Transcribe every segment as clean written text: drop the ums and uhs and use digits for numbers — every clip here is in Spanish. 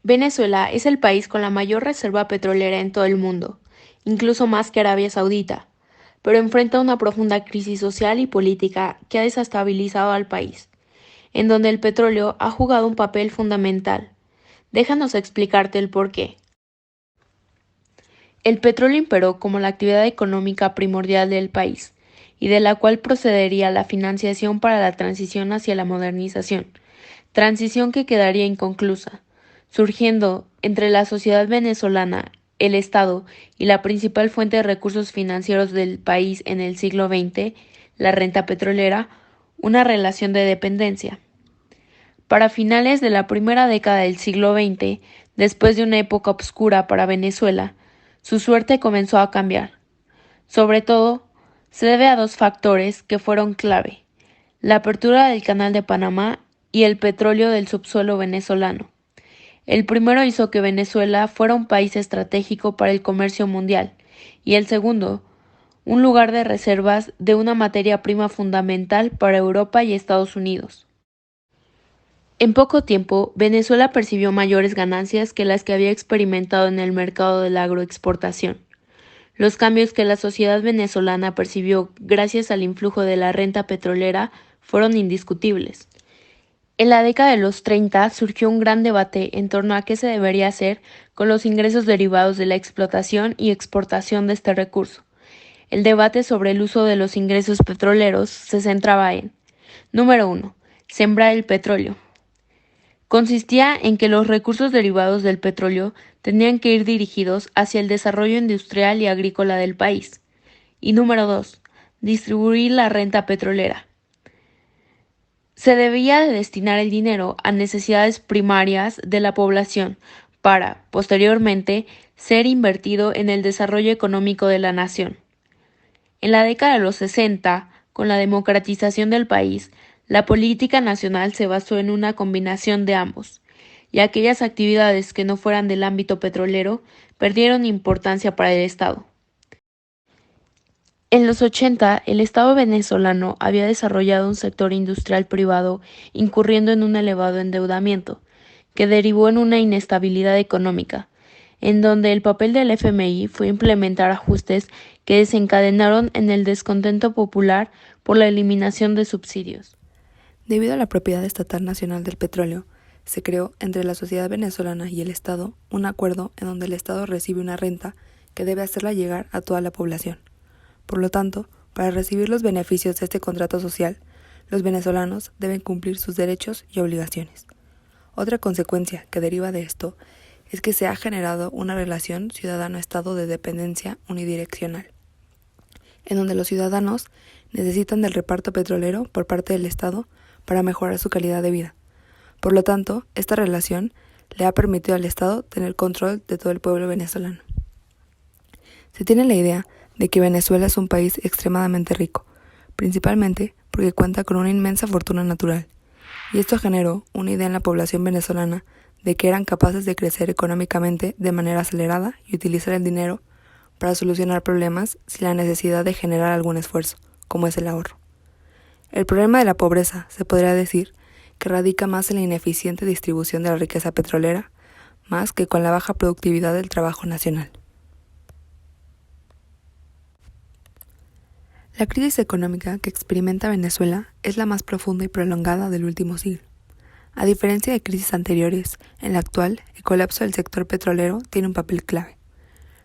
Venezuela es el país con la mayor reserva petrolera en todo el mundo, incluso más que Arabia Saudita, pero enfrenta una profunda crisis social y política que ha desestabilizado al país, en donde el petróleo ha jugado un papel fundamental. Déjanos explicarte el porqué. El petróleo imperó como la actividad económica primordial del país, y de la cual procedería la financiación para la transición hacia la modernización, transición que quedaría inconclusa, surgiendo entre la sociedad venezolana, el Estado y la principal fuente de recursos financieros del país en el siglo XX, la renta petrolera, una relación de dependencia. Para finales de la primera década del siglo XX, después de una época oscura para Venezuela, su suerte comenzó a cambiar. Sobre todo, se debe a dos factores que fueron clave: la apertura del Canal de Panamá y el petróleo del subsuelo venezolano. El primero hizo que Venezuela fuera un país estratégico para el comercio mundial, y el segundo, un lugar de reservas de una materia prima fundamental para Europa y Estados Unidos. En poco tiempo, Venezuela percibió mayores ganancias que las que había experimentado en el mercado de la agroexportación. Los cambios que la sociedad venezolana percibió gracias al influjo de la renta petrolera fueron indiscutibles. En la década de los 30 surgió un gran debate en torno a qué se debería hacer con los ingresos derivados de la explotación y exportación de este recurso. El debate sobre el uso de los ingresos petroleros se centraba en: número 1. Sembrar el petróleo. Consistía en que los recursos derivados del petróleo tenían que ir dirigidos hacia el desarrollo industrial y agrícola del país. Y número 2. Distribuir la renta petrolera. Se debía de destinar el dinero a necesidades primarias de la población para, posteriormente, ser invertido en el desarrollo económico de la nación. En la década de los 60, con la democratización del país, la política nacional se basó en una combinación de ambos, y aquellas actividades que no fueran del ámbito petrolero perdieron importancia para el Estado. En los 80, el Estado venezolano había desarrollado un sector industrial privado incurriendo en un elevado endeudamiento, que derivó en una inestabilidad económica, en donde el papel del FMI fue implementar ajustes que desencadenaron en el descontento popular por la eliminación de subsidios. Debido a la propiedad estatal nacional del petróleo, se creó entre la sociedad venezolana y el Estado un acuerdo en donde el Estado recibe una renta que debe hacerla llegar a toda la población. Por lo tanto, para recibir los beneficios de este contrato social, los venezolanos deben cumplir sus derechos y obligaciones. Otra consecuencia que deriva de esto es que se ha generado una relación ciudadano-Estado de dependencia unidireccional, en donde los ciudadanos necesitan del reparto petrolero por parte del Estado para mejorar su calidad de vida. Por lo tanto, esta relación le ha permitido al Estado tener control de todo el pueblo venezolano. Se tiene la idea de que Venezuela es un país extremadamente rico, principalmente porque cuenta con una inmensa fortuna natural, y esto generó una idea en la población venezolana de que eran capaces de crecer económicamente de manera acelerada y utilizar el dinero para solucionar problemas sin la necesidad de generar algún esfuerzo, como es el ahorro. El problema de la pobreza, se podría decir, que radica más en la ineficiente distribución de la riqueza petrolera, más que con la baja productividad del trabajo nacional. La crisis económica que experimenta Venezuela es la más profunda y prolongada del último siglo. A diferencia de crisis anteriores, en la actual, el colapso del sector petrolero tiene un papel clave,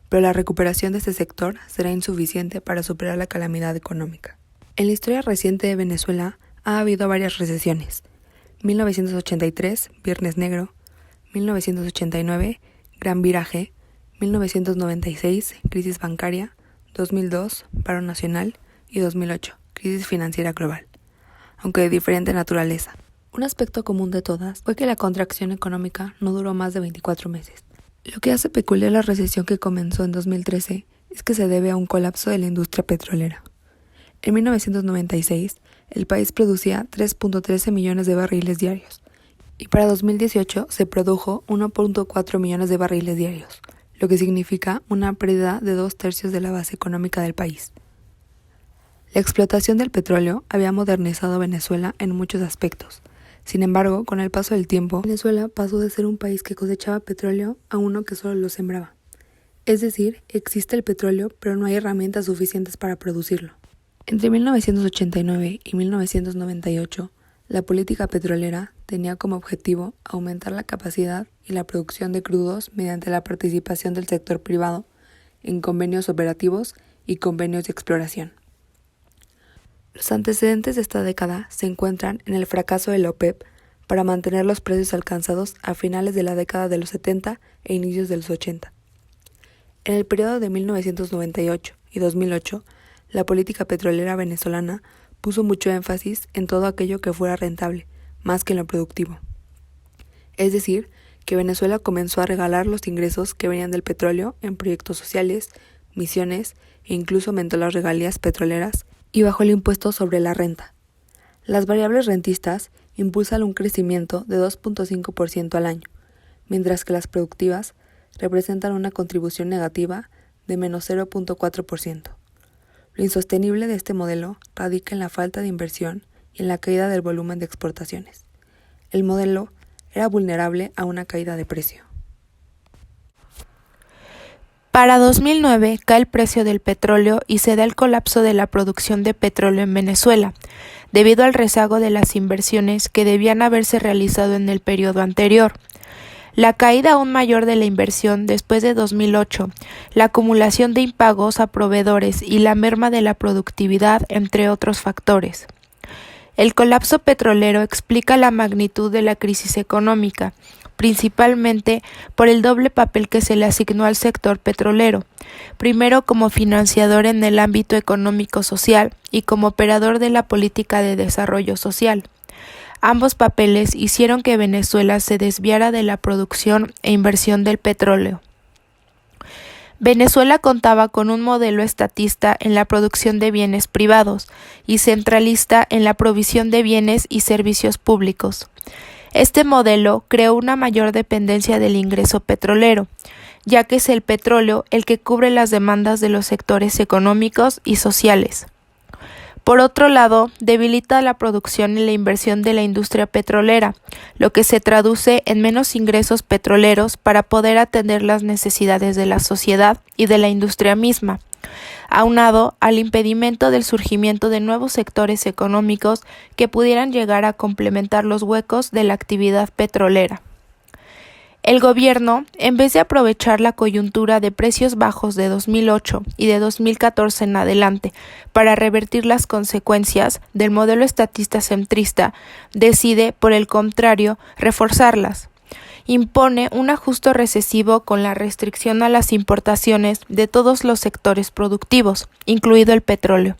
pero la recuperación de este sector será insuficiente para superar la calamidad económica. En la historia reciente de Venezuela ha habido varias recesiones: 1983, Viernes Negro; 1989, Gran Viraje; 1996, crisis bancaria; 2002, paro nacional; y 2008, crisis financiera global, aunque de diferente naturaleza. Un aspecto común de todas fue que la contracción económica no duró más de 24 meses. Lo que hace peculiar la recesión que comenzó en 2013 es que se debe a un colapso de la industria petrolera. En 1996, el país producía 3.13 millones de barriles diarios, y para 2018 se produjo 1.4 millones de barriles diarios, lo que significa una pérdida de 2/3 de la base económica del país. La explotación del petróleo había modernizado Venezuela en muchos aspectos, Sin embargo, con el paso del tiempo, Venezuela pasó de ser un país que cosechaba petróleo a uno que solo lo sembraba. Es decir, existe el petróleo, pero no hay herramientas suficientes para producirlo. Entre 1989 y 1998, la política petrolera tenía como objetivo aumentar la capacidad y la producción de crudos mediante la participación del sector privado en convenios operativos y convenios de exploración. Los antecedentes de esta década se encuentran en el fracaso de la OPEP para mantener los precios alcanzados a finales de la década de los 70 e inicios de los 80. En el periodo de 1998 y 2008, la política petrolera venezolana puso mucho énfasis en todo aquello que fuera rentable, más que en lo productivo. Es decir, que Venezuela comenzó a regalar los ingresos que venían del petróleo en proyectos sociales, misiones e incluso aumentó las regalías petroleras y bajó el impuesto sobre la renta. Las variables rentistas impulsan un crecimiento de 2.5% al año, mientras que las productivas representan una contribución negativa de menos 0.4%. Lo insostenible de este modelo radica en la falta de inversión y en la caída del volumen de exportaciones. El modelo era vulnerable a una caída de precio. Para 2009 cae el precio del petróleo y se da el colapso de la producción de petróleo en Venezuela, debido al rezago de las inversiones que debían haberse realizado en el periodo anterior. La caída aún mayor de la inversión después de 2008, la acumulación de impagos a proveedores y la merma de la productividad, entre otros factores. El colapso petrolero explica la magnitud de la crisis económica, principalmente por el doble papel que se le asignó al sector petrolero, primero como financiador en el ámbito económico-social y como operador de la política de desarrollo social. Ambos papeles hicieron que Venezuela se desviara de la producción e inversión del petróleo. Venezuela contaba con un modelo estatista en la producción de bienes privados y centralista en la provisión de bienes y servicios públicos. Este modelo creó una mayor dependencia del ingreso petrolero, ya que es el petróleo el que cubre las demandas de los sectores económicos y sociales. Por otro lado, debilita la producción y la inversión de la industria petrolera, lo que se traduce en menos ingresos petroleros para poder atender las necesidades de la sociedad y de la industria misma, aunado al impedimento del surgimiento de nuevos sectores económicos que pudieran llegar a complementar los huecos de la actividad petrolera. El gobierno, en vez de aprovechar la coyuntura de precios bajos de 2008 y de 2014 en adelante para revertir las consecuencias del modelo estatista centrista, decide, por el contrario, reforzarlas. Impone un ajuste recesivo con la restricción a las importaciones de todos los sectores productivos, incluido el petróleo.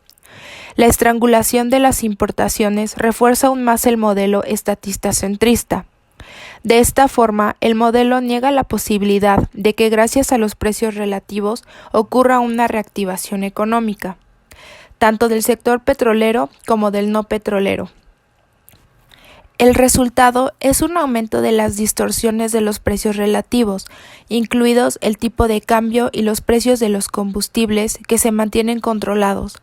La estrangulación de las importaciones refuerza aún más el modelo estatista centrista. De esta forma, el modelo niega la posibilidad de que gracias a los precios relativos ocurra una reactivación económica, tanto del sector petrolero como del no petrolero. El resultado es un aumento de las distorsiones de los precios relativos, incluidos el tipo de cambio y los precios de los combustibles que se mantienen controlados.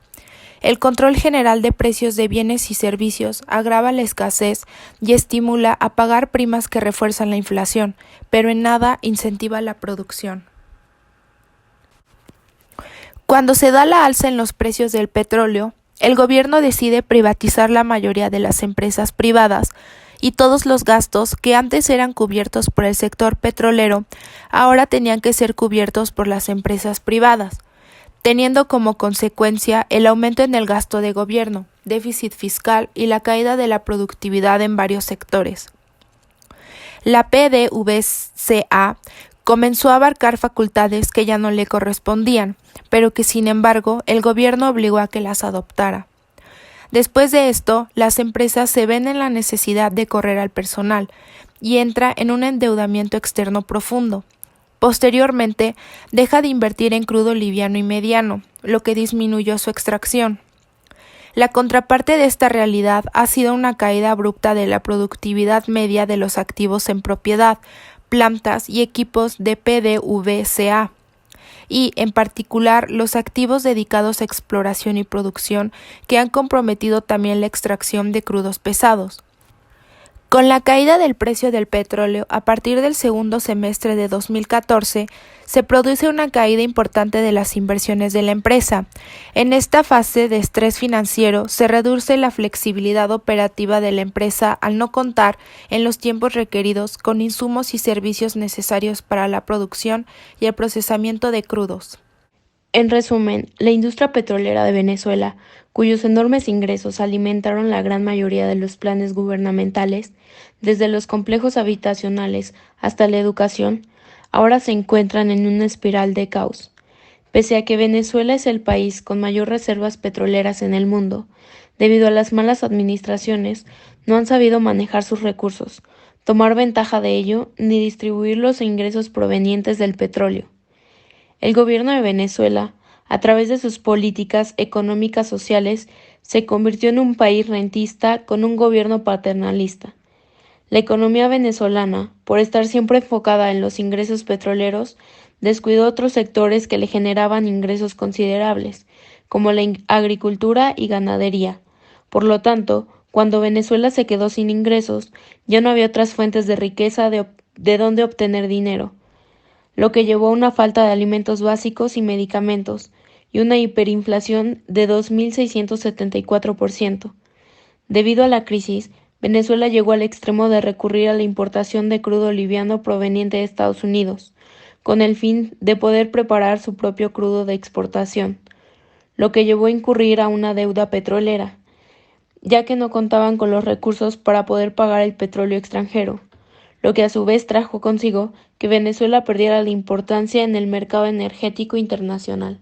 El control general de precios de bienes y servicios agrava la escasez y estimula a pagar primas que refuerzan la inflación, pero en nada incentiva la producción. Cuando se da la alza en los precios del petróleo, el gobierno decide privatizar la mayoría de las empresas privadas y todos los gastos que antes eran cubiertos por el sector petrolero ahora tenían que ser cubiertos por las empresas privadas, teniendo como consecuencia el aumento en el gasto de gobierno, déficit fiscal y la caída de la productividad en varios sectores. La PDVSA comenzó a abarcar facultades que ya no le correspondían, pero que sin embargo el gobierno obligó a que las adoptara. Después de esto, las empresas se ven en la necesidad de correr al personal y entra en un endeudamiento externo profundo. Posteriormente, deja de invertir en crudo liviano y mediano, lo que disminuyó su extracción. La contraparte de esta realidad ha sido una caída abrupta de la productividad media de los activos en propiedad, plantas y equipos de PDVSA, y, en particular, los activos dedicados a exploración y producción que han comprometido también la extracción de crudos pesados. Con la caída del precio del petróleo a partir del segundo semestre de 2014, se produce una caída importante de las inversiones de la empresa. En esta fase de estrés financiero se reduce la flexibilidad operativa de la empresa al no contar en los tiempos requeridos con insumos y servicios necesarios para la producción y el procesamiento de crudos. En resumen, la industria petrolera de Venezuela, cuyos enormes ingresos alimentaron la gran mayoría de los planes gubernamentales, desde los complejos habitacionales hasta la educación, ahora se encuentran en una espiral de caos. Pese a que Venezuela es el país con mayor reservas petroleras en el mundo, debido a las malas administraciones, no han sabido manejar sus recursos, tomar ventaja de ello, ni distribuir los ingresos provenientes del petróleo. El gobierno de Venezuela, a través de sus políticas económicas sociales, se convirtió en un país rentista con un gobierno paternalista. La economía venezolana, por estar siempre enfocada en los ingresos petroleros, descuidó otros sectores que le generaban ingresos considerables, como la agricultura y ganadería. Por lo tanto, cuando Venezuela se quedó sin ingresos, ya no había otras fuentes de riqueza de donde obtener dinero, lo que llevó a una falta de alimentos básicos y medicamentos, y una hiperinflación de 2.674%. Debido a la crisis, Venezuela llegó al extremo de recurrir a la importación de crudo liviano proveniente de Estados Unidos, con el fin de poder preparar su propio crudo de exportación, lo que llevó a incurrir a una deuda petrolera, ya que no contaban con los recursos para poder pagar el petróleo extranjero, lo que a su vez trajo consigo que Venezuela perdiera la importancia en el mercado energético internacional.